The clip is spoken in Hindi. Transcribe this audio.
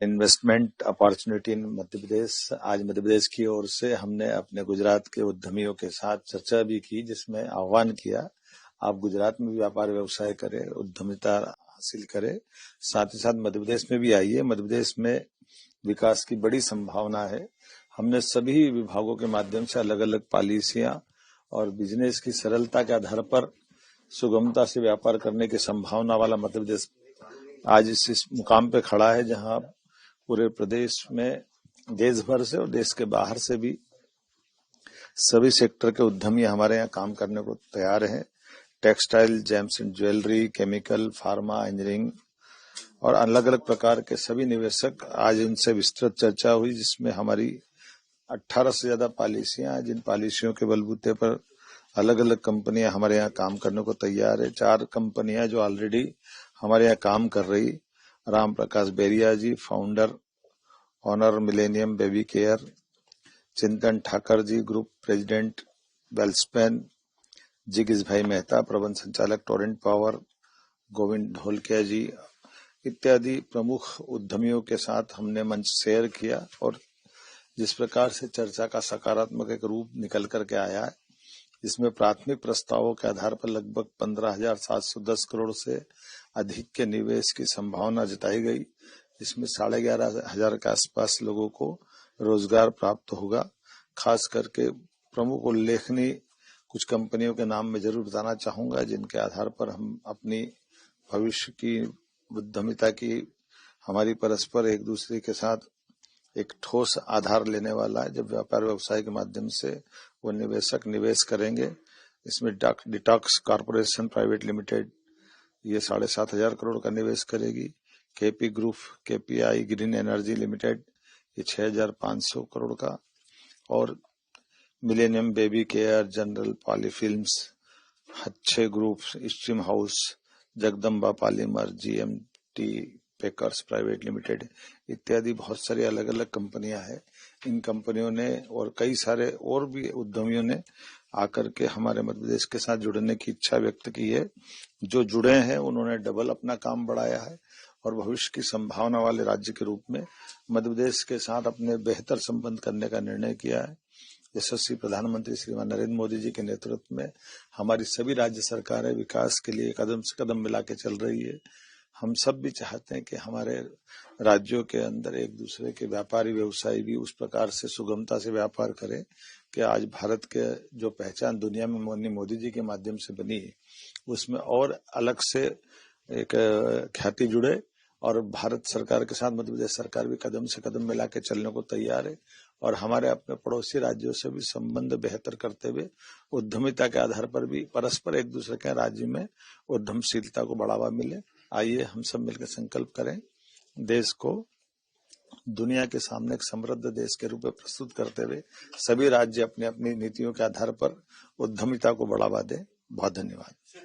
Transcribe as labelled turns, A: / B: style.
A: Investment opportunity in Madhya Pradesh. आज मध्य प्रदेश की ओर से हमने अपने गुजरात के उद्यमियों के साथ चर्चा भी की, जिसमें आह्वान किया आप गुजरात में भी व्यापार व्यवसाय करें, उद्यमिता हासिल करें, साथ ही साथ मध्य प्रदेश में भी आइए। मध्य प्रदेश में विकास की बड़ी संभावना है। हमने सभी विभागों के माध्यम से अलग अलग पॉलिसियां और बिजनेस की सरलता के आधार पर सुगमता से व्यापार करने की संभावना वाला मध्य प्रदेश आज इस मुकाम पे खड़ा है, जहां पूरे प्रदेश में देश भर से और देश के बाहर से भी सभी सेक्टर के उद्यमी हमारे यहाँ काम करने को तैयार हैं। Textile, James and jewellery, chemical, pharma, engineering और अलग अलग प्रकार के सभी निवेशक, आज इनसे विस्तृत चर्चा हुई, जिसमें हमारी 18 से ज्यादा पॉलिसियां, जिन पॉलिसियों के बलबूते पर अलग अलग कंपनियां हमारे यहाँ काम करने को तैयार है। 4 कंपनियां जो ऑलरेडी हमारे यहाँ काम कर रही, Ram Prakash Beria ji, founder, owner millennium baby care, Chintan Thakar ji, group president Welspun, जिगिस भाई मेहता, प्रबंध संचालक टोरेंट पावर, गोविंद ढोलकिया जी इत्यादि प्रमुख उद्यमियों के साथ हमने मंच शेयर किया। और जिस प्रकार से चर्चा का सकारात्मक एक रूप निकल करके आया है, इसमें प्राथमिक प्रस्तावों के आधार पर लगभग 15,710 करोड़ से अधिक के निवेश की संभावना जताई गई। इसमें 11,500 के आसपास लोगों को रोजगार प्राप्त होगा। खास करके प्रमुख उल्लेखनीय कुछ कंपनियों के नाम में जरूर बताना चाहूंगा, जिनके आधार पर हम अपनी भविष्य की उद्यमिता की हमारी परस्पर एक दूसरे के साथ एक ठोस आधार लेने वाला है। जब व्यापार व्यवसाय के माध्यम से वो निवेशक निवेश करेंगे, इसमें डिटॉक्स कॉर्पोरेशन प्राइवेट लिमिटेड ये 7,500 करोड़ का निवेश करेगी। KP group, KPI green energy limited ये 6,500 करोड़ का, और मिलेनियम बेबी केयर, जनरल पॉलीफिल्म्स, अच्छे group, stream house, Jagdamba polymer, GMT packers private limited इत्यादि बहुत सारी अलग अलग कंपनियां हैं। इन कंपनियों ने और कई सारे और भी उद्यमियों ने आकर के हमारे मध्य प्रदेश के साथ जुड़ने की इच्छा व्यक्त की है। जो जुड़े हैं उन्होंने डबल अपना काम बढ़ाया है और भविष्य की संभावना वाले राज्य के रूप में मध्य प्रदेश के साथ अपने बेहतर संबंध करने का निर्णय किया है। यशस्वी प्रधानमंत्री श्रीमान नरेंद्र मोदी जी के नेतृत्व में हमारी सभी राज्य सरकारें विकास के लिए कदम से कदम मिला के चल रही है। हम सब भी चाहते हैं कि हमारे राज्यों के अंदर एक दूसरे के व्यापारी व्यवसायी भी उस प्रकार से सुगमता से व्यापार करें कि आज भारत के जो पहचान दुनिया में मोदी जी के माध्यम से बनी है, उसमें और अलग से एक ख्याति जुड़े। और भारत सरकार के साथ मध्य प्रदेश सरकार भी कदम से कदम मिला के चलने को तैयार है और हमारे अपने पड़ोसी राज्यों से भी संबंध बेहतर करते हुए उद्यमिता के आधार पर भी परस्पर एक दूसरे के राज्य में उद्यमशीलता को बढ़ावा मिले। आइए हम सब मिलकर संकल्प करें, देश को दुनिया के सामने एक समृद्ध देश के रूप में प्रस्तुत करते हुए सभी राज्य अपनी अपनी नीतियों के आधार पर उद्यमिता को बढ़ावा दें। बहुत धन्यवाद।